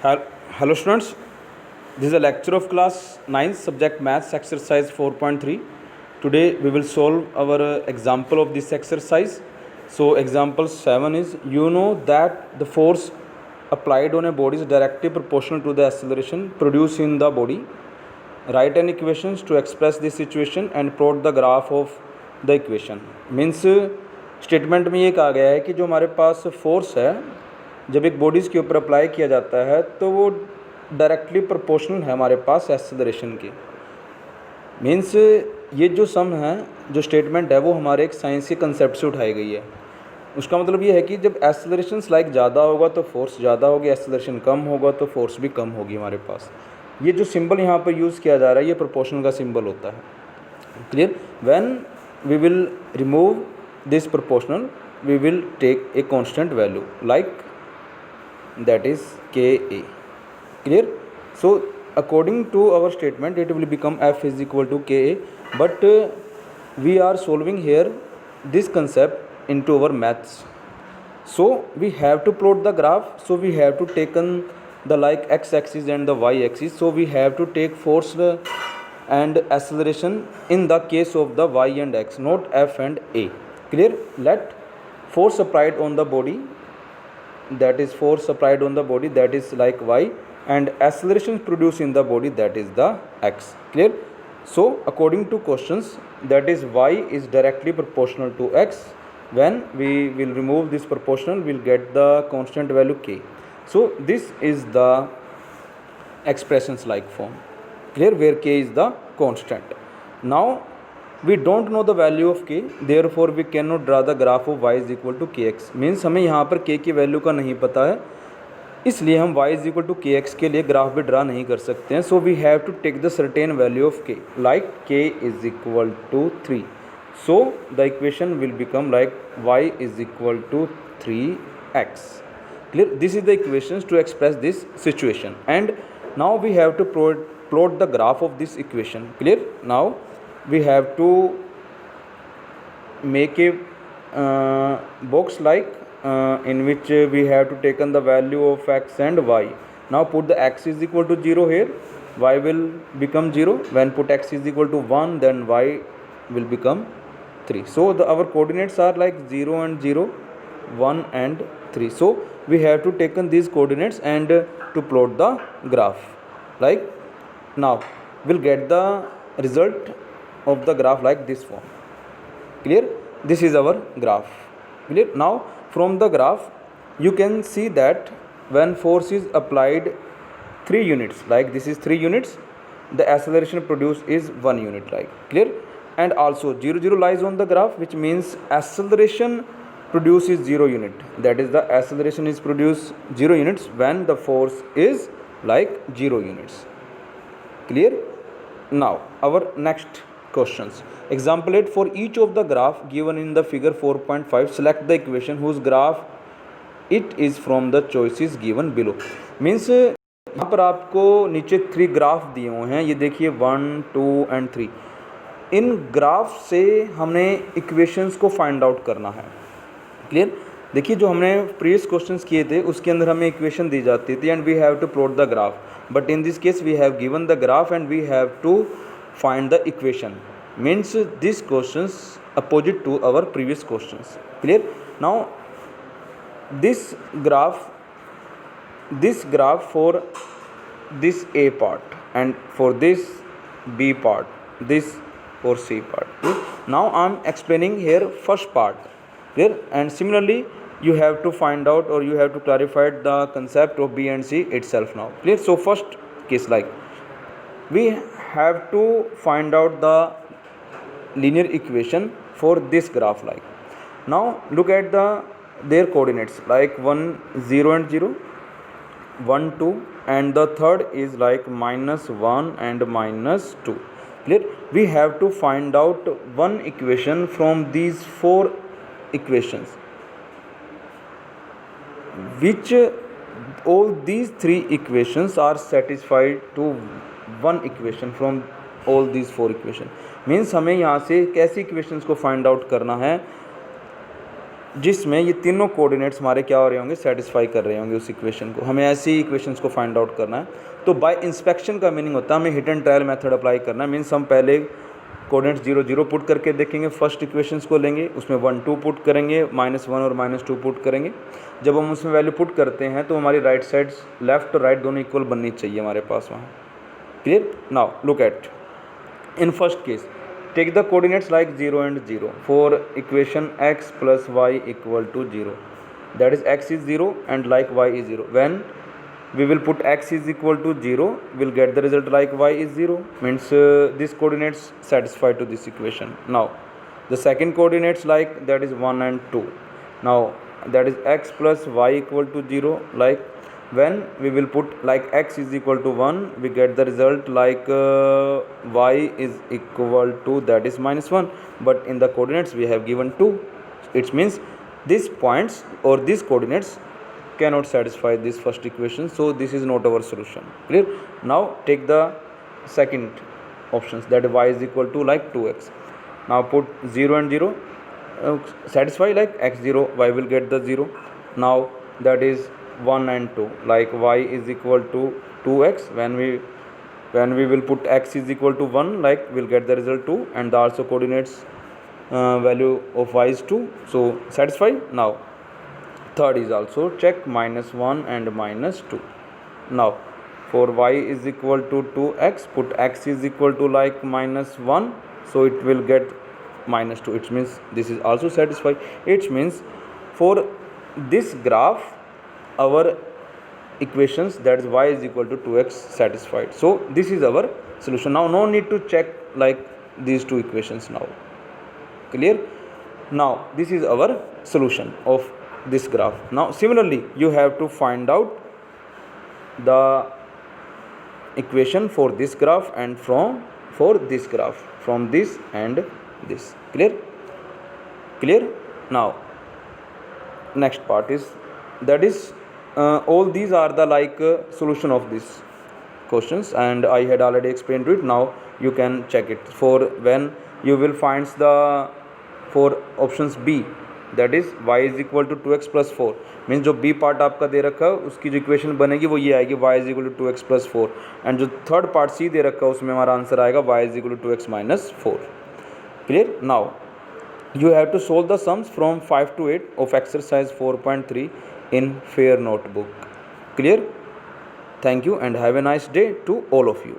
Hello students, this is a lecture of class 9 subject maths exercise 4.3. Today we will solve our example of this exercise. So example 7 is, you know that the force applied on a body is directly proportional to the acceleration produced in the body. Write an equations to express this situation and plot the graph of the equation. Means statement में ये कहा गया है कि जो हमारे पास force है जब एक बॉडीज़ के ऊपर अप्लाई किया जाता है तो वो डायरेक्टली प्रोपोर्शनल है हमारे पास एक्सेलरेशन की। मीन्स ये जो सम है, जो स्टेटमेंट है, वो हमारे एक साइंस के कंसेप्ट से उठाई गई है। उसका मतलब ये है कि जब एक्सेलरेशन लाइक ज़्यादा होगा तो फोर्स ज़्यादा होगी, एक्सेलरेशन कम होगा तो फोर्स भी कम होगी हमारे पास। ये जो सिंबल यहाँ पर यूज़ किया जा रहा है ये प्रोपोर्शनल का सिंबल होता है। Clear? When we will remove this proportional, we will take a constant value like that is Ka. Clear? So according to our statement it will become F is equal to Ka, but we are solving here this concept into our maths. So we have to plot the graph, so we have to taken the like x axis and the y axis, so we have to take force and acceleration in the case of the y and x, not F and A. Clear? Let force applied on the body, that is force applied on the body, that is like y, and acceleration produced in the body, that is the x. Clear? So according to questions, that is y is directly proportional to x. When we will remove this proportional, we will get the constant value k. So this is the expressions like form. Clear? Where k is the constant. Now we don't know the value of k, therefore we cannot draw the graph of y is equal to kx. Means हमें यहाँ पर k की value का नहीं पता है, इसलिए हम y is equal to kx के लिए ग्राफ भी ड्रा नहीं कर सकते हैं. So we have to take the certain value of k, like k is equal to 3. So the equation will become like y is equal to 3x. Clear? This is the equations to express this situation, and now we have to plot the graph of this equation. Clear? Now we have to make a box like in which we have to taken the value of x and y. Now put the x is equal to 0 here, y will become 0. When put x is equal to 1, then y will become 3. So our coordinates are like 0 and 0, 1 and 3. So we have to taken these coordinates and to plot the graph. Like now we'll get the result of the graph like this form. Clear? This is our graph. Clear? Now from the graph you can see that when force is applied 3 units, like this is 3 units, the acceleration produced is 1 unit, like. Clear? And also 0 0 lies on the graph, which means acceleration produced is 0 unit, that is the acceleration is produced 0 units when the force is like 0 units. Clear? Now our next questions. Example 8, for each of the graph given in the figure 4.5, select the equation whose graph it is from the choices given below. Means यहाँ पर आपको नीचे 3 graph दिए हुए हैं, ये देखिए 1, 2 and 3. In graph से हमने इक्वेशंस को फाइंड आउट करना है. क्लियर? देखिए जो हमने प्रीवियस क्वेश्चंस किए थे उसके अंदर हमें इक्वेशन दी जाती थी and we have to plot the graph, but in this case we have given the graph and we have to find the equation. Means these questions opposite to our previous questions. Clear? Now this graph for this A part and for this B part, this for C part. Now I am explaining here first part. Clear? And similarly you have to find out or you have to clarify the concept of B and C itself now. Clear? So first case, like we have to find out the linear equation for this graph. Like now look at their coordinates, like 1 0 and 0, 1 2, and the third is like -1 and -2. Clear? We have to find out one equation from these 4 equations, which all these 3 equations are satisfied to one equation from all these 4 equation. Means हमें यहाँ से कैसी equations को find out करना है जिसमें ये तीनों कोऑर्डिनेट्स हमारे क्या हो रहे होंगे, सेटिस्फाई कर रहे होंगे उस इक्वेशन को। हमें ऐसी इक्वेशंस को फाइंड आउट करना है। तो बाय इंस्पेक्शन का मीनिंग होता है हमें hit and trial method apply करना है। मीन्स हम पहले कोऑर्डिनेट्स 0 0 पुट करके देखेंगे, फर्स्ट इक्वेशंस को लेंगे, उसमें 1 2 पुट करेंगे, -1 और -2 पुट करेंगे। जब हम उसमें वैल्यू पुट करते हैं तो हमारी राइट साइड्स लेफ्ट और राइट दोनों इक्वल बननी चाहिए हमारे पास वहाँ। Clear? Now look at in first case, take the coordinates like 0 and 0 for equation x plus y equal to 0, that is x is 0 and like y is 0. When we will put x is equal to 0, we'll get the result like y is 0, means these coordinates satisfy to this equation. Now the second coordinates like that is 1 and 2, now that is x plus y equal to 0, like when we will put like x is equal to 1, we get the result like y is equal to that is -1, but in the coordinates we have given 2. It means these points or these coordinates cannot satisfy this first equation, so this is not our solution. Clear? Now take the second options, that y is equal to like 2x. Now put 0 and 0, satisfy like x0, y will get the 0. Now that is 1 and 2, like y is equal to 2x. When we will put x is equal to 1, like we'll get the result 2, and the also coordinates value of y is 2, so satisfy. Now third is also check, -1 and -2. Now for y is equal to 2x, put x is equal to like -1, so it will get -2. It means this is also satisfied. It means for this graph our equations, that is y is equal to 2x, satisfied. So this is our solution. Now no need to check like these two equations now. Clear? Now this is our solution of this graph. Now similarly you have to find out the equation for this graph and for this graph, from this and this. Clear? Clear? Now next part is, that is all these are the like solution of these questions, and I had already explained it. Now you can check it. For when you will find the for options B, that is y is equal to 2x plus 4, means जो B part आपका दे रखा है उसकी जो equation बनेगी वो ये आएगी, y is equal to 2x plus 4, and जो थर्ड पार्ट C दे रखा है उसमें हमारा आंसर आएगा y is equal to 2x minus 4. Clear? Now you have to solve the sums from 5 to 8 of exercise 4.3 in fair notebook. Clear? Thank you and have a nice day to all of you.